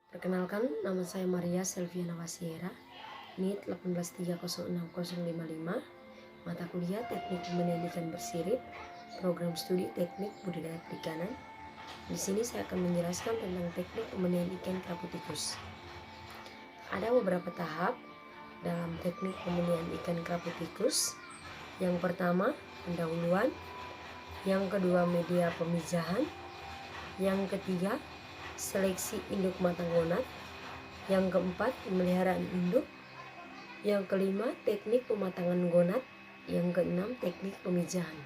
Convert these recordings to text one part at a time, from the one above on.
Perkenalkan, nama saya Maria Selviana Wasiera, NIT 183060055, mata kuliah Teknik Pembenihan Ikan Bersirip, program studi Teknik Budidaya Perikanan. Di sini saya akan menjelaskan tentang teknik pembenihan ikan kerapu tikus. Ada beberapa tahap dalam teknik pembenihan ikan kerapu tikus. Yang pertama, pendahuluan. Yang kedua, media pemijahan. Yang ketiga, seleksi induk matang gonat. Yang keempat, pemeliharaan induk. Yang kelima, teknik pematangan gonat. Yang keenam, teknik pemijahan.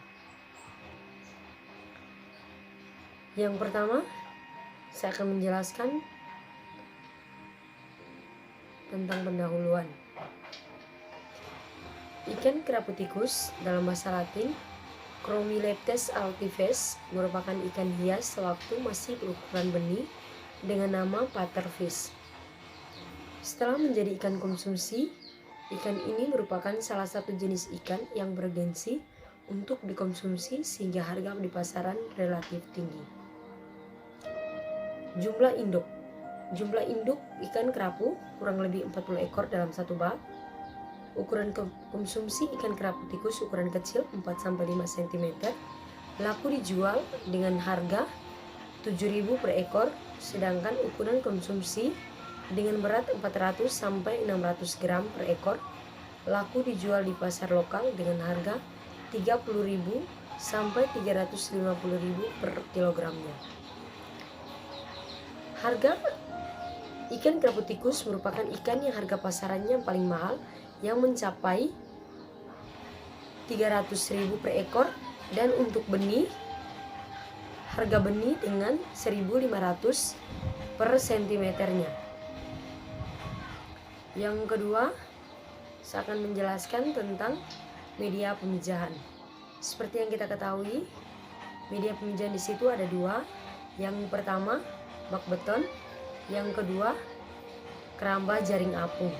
Yang pertama, saya akan menjelaskan tentang pendahuluan. Ikan kerapu tikus dalam bahasa Latin Chromileptes altives merupakan ikan hias sewaktu masih berukuran benih dengan nama paterfish. Setelah menjadi ikan konsumsi, ikan ini merupakan salah satu jenis ikan yang bergengsi untuk dikonsumsi sehingga harga di pasaran relatif tinggi. Jumlah induk ikan kerapu kurang lebih 40 ekor dalam satu bak. Ukuran konsumsi ikan kerapu tikus ukuran kecil 4-5 cm. Laku dijual dengan harga 7.000 per ekor, sedangkan ukuran konsumsi dengan berat 400-600 gram per ekor laku dijual di pasar lokal dengan harga 30.000 sampai 350.000 per kilogramnya. Harga ikan kerapu tikus merupakan ikan yang harga pasarannya yang paling mahal, yang mencapai 300.000 per ekor, dan untuk benih, harga benih dengan 1.500 per sentimeternya. Yang kedua, saya akan menjelaskan tentang media pemijahan. Seperti yang kita ketahui, media pemijahan di situ ada dua. Yang pertama, bak beton. Yang kedua, keramba jaring apung.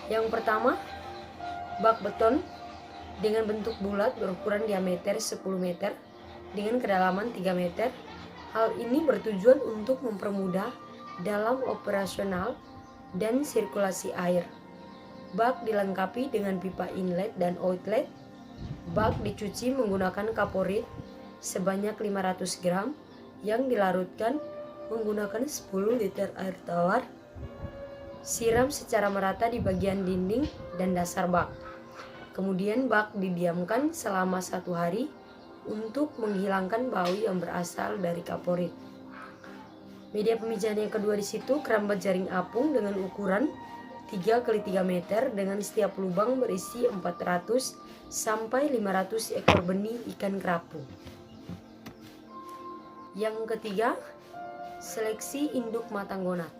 Yang pertama, bak beton dengan bentuk bulat berukuran diameter 10 meter dengan kedalaman 3 meter. Hal ini bertujuan untuk mempermudah dalam operasional dan sirkulasi air. Bak dilengkapi dengan pipa inlet dan outlet. Bak dicuci menggunakan kaporit sebanyak 500 gram yang dilarutkan menggunakan 10 liter air tawar. Siram secara merata di bagian dinding dan dasar bak. Kemudian bak didiamkan selama 1 hari untuk menghilangkan bau yang berasal dari kaporit. Media pemijahan yang kedua di situ keramba jaring apung dengan ukuran 3x3 meter dengan setiap lubang berisi 400 sampai 500 ekor benih ikan kerapu. Yang ketiga, seleksi induk matang gonat.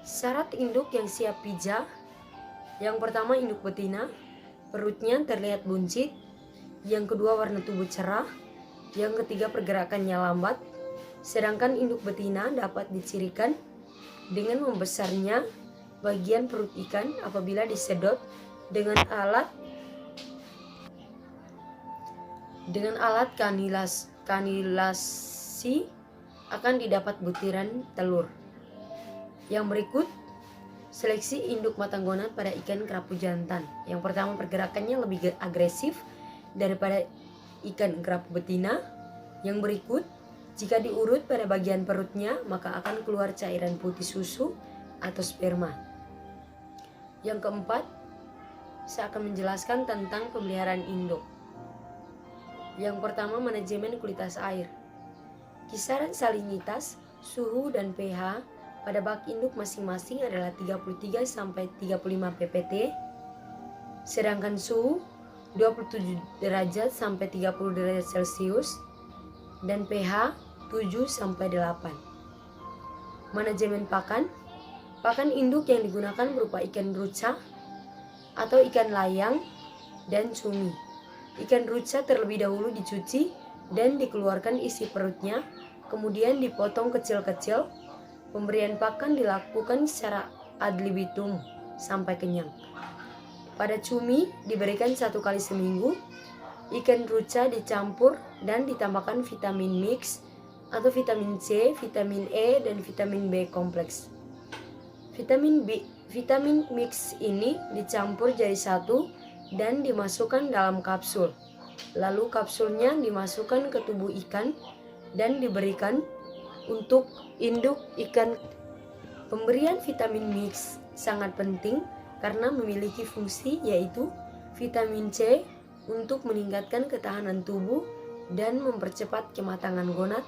Syarat induk yang siap pijah. Yang pertama, induk betina, perutnya terlihat buncit. Yang kedua, warna tubuh cerah. Yang ketiga, pergerakannya lambat. Sedangkan induk betina dapat dicirikan dengan membesarnya bagian perut ikan apabila disedot dengan alat kanilasi akan didapat butiran telur. Yang berikut, seleksi induk matang gonat pada ikan kerapu jantan. Yang pertama, pergerakannya lebih agresif daripada ikan kerapu betina. Yang berikut, jika diurut pada bagian perutnya, maka akan keluar cairan putih susu atau sperma. Yang keempat, saya akan menjelaskan tentang pemeliharaan induk. Yang pertama, manajemen kualitas air. Kisaran salinitas, suhu, dan pH pada bak induk masing-masing adalah 33 sampai 35 ppt. Sedangkan suhu 27 derajat sampai 30 derajat Celcius dan pH 7 sampai 8. Manajemen pakan. Pakan induk yang digunakan berupa ikan ruca atau ikan layang dan cumi. Ikan ruca terlebih dahulu dicuci dan dikeluarkan isi perutnya, kemudian dipotong kecil-kecil. Pemberian pakan dilakukan secara ad libitum sampai kenyang. Pada cumi diberikan 1 kali seminggu. Ikan ruca dicampur dan ditambahkan vitamin mix atau vitamin C, vitamin E, dan vitamin B kompleks. Vitamin mix ini dicampur jadi satu dan dimasukkan dalam kapsul. Lalu kapsulnya dimasukkan ke tubuh ikan dan diberikan untuk induk ikan. Pemberian vitamin mix sangat penting karena memiliki fungsi yaitu vitamin C untuk meningkatkan ketahanan tubuh dan mempercepat kematangan gonad,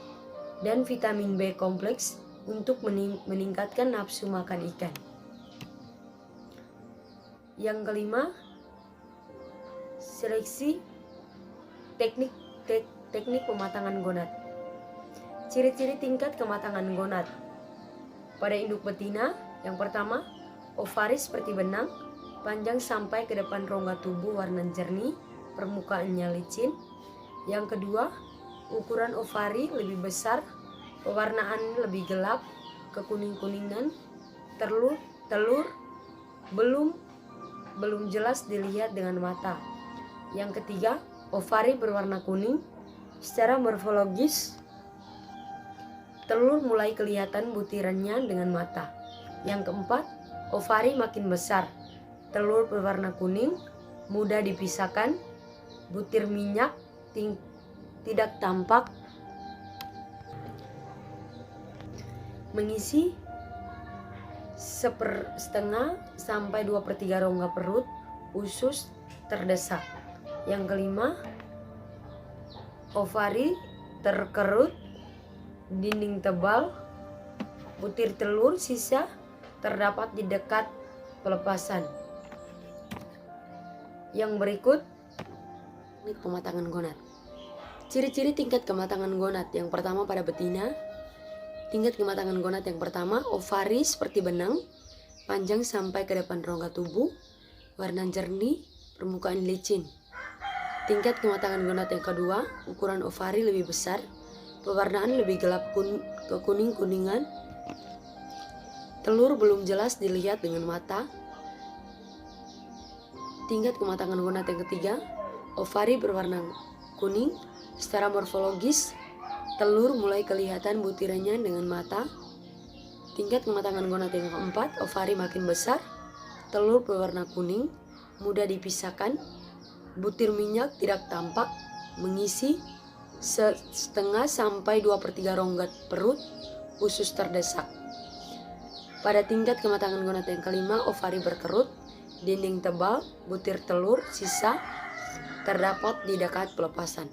dan vitamin B kompleks untuk meningkatkan nafsu makan ikan. Yang kelima, seleksi teknik pematangan gonad. Ciri-ciri tingkat kematangan gonad pada induk betina, yang pertama, ovaris seperti benang, panjang sampai ke depan rongga tubuh, warna jernih, permukaannya licin. Yang kedua, ukuran ovari lebih besar, pewarnaan lebih gelap, kekuning-kuningan, telur belum jelas dilihat dengan mata. Yang ketiga, ovari berwarna kuning. Secara morfologis, telur mulai kelihatan butirannya dengan mata. Yang keempat, ovari makin besar, telur berwarna kuning, mudah dipisahkan, butir minyak tidak tampak, mengisi 1/2 sampai 2/3 rongga perut, usus terdesak. Yang kelima, ovari terkerut, dinding tebal, butir telur sisa terdapat di dekat pelepasan. Yang berikut, pematangan gonad. Ciri-ciri tingkat kematangan gonad. Yang pertama pada betina, tingkat kematangan gonad yang pertama, ovari seperti benang, panjang sampai ke depan rongga tubuh, warna jernih, permukaan licin. Tingkat kematangan gonad yang kedua, ukuran ovari lebih besar, pewarnaan lebih gelap kekuning-kuningan, telur belum jelas dilihat dengan mata. Tingkat kematangan gonad yang ketiga, ovari berwarna kuning, secara morfologis telur mulai kelihatan butirannya dengan mata. Tingkat kematangan gonad yang keempat, ovari makin besar, telur berwarna kuning, mudah dipisahkan, butir minyak tidak tampak, mengisi 1/2 sampai 2/3 rongga perut, usus terdesak. Pada tingkat kematangan gonad yang kelima, ovari berkerut, dinding tebal, butir telur sisa terdapat di dekat pelepasan.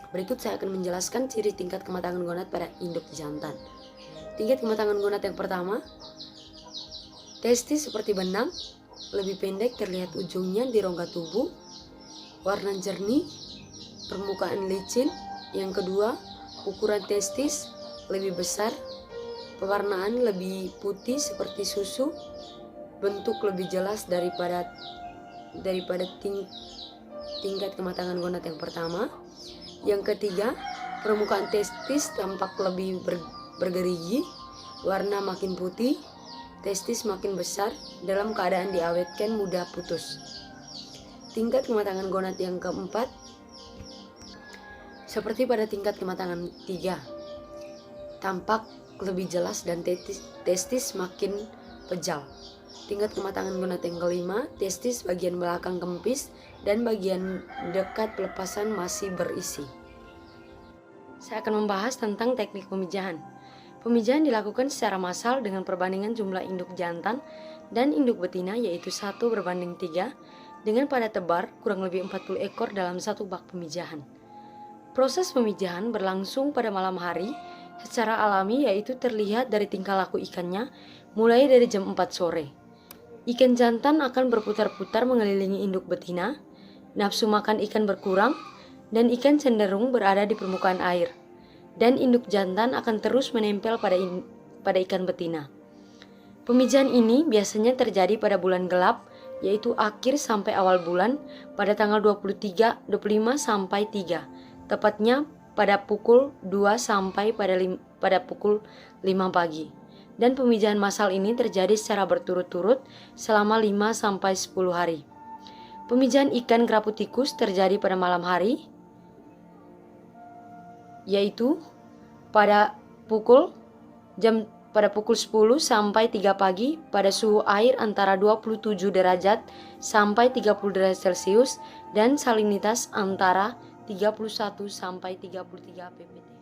Berikut saya akan menjelaskan ciri tingkat kematangan gonad pada induk jantan. Tingkat kematangan gonad yang pertama, testis seperti benang, lebih pendek, terlihat ujungnya di rongga tubuh, warna jernih, permukaan licin. Yang kedua, ukuran testis lebih besar, pewarnaan lebih putih seperti susu, bentuk lebih jelas daripada tingkat kematangan gonad yang pertama. Yang ketiga, permukaan testis tampak lebih bergerigi, warna makin putih, testis makin besar, dalam keadaan diawetkan, mudah putus. Tingkat kematangan gonad yang keempat, seperti pada tingkat kematangan 3, tampak lebih jelas dan testis makin pejal. Tingkat kematangan gonad yang kelima, testis bagian belakang kempis dan bagian dekat pelepasan masih berisi. Saya akan membahas tentang teknik pemijahan. Pemijahan dilakukan secara massal dengan perbandingan jumlah induk jantan dan induk betina, yaitu 1:3, dengan pada tebar kurang lebih 40 ekor dalam satu bak pemijahan. Proses pemijahan berlangsung pada malam hari secara alami, yaitu terlihat dari tingkah laku ikannya mulai dari jam 4 sore. Ikan jantan akan berputar-putar mengelilingi induk betina, nafsu makan ikan berkurang, dan ikan cenderung berada di permukaan air, dan induk jantan akan terus menempel pada ikan betina. Pemijahan ini biasanya terjadi pada bulan gelap, yaitu akhir sampai awal bulan pada tanggal 25 sampai 3, tepatnya pada pukul 2 sampai pada pukul 5 pagi. Dan pemijahan massal ini terjadi secara berturut-turut selama 5 sampai 10 hari. Pemijahan ikan kerapu tikus terjadi pada malam hari, yaitu pada pukul 10 sampai 3 pagi pada suhu air antara 27 derajat sampai 30 derajat Celcius dan salinitas antara 31 sampai 33 ppt.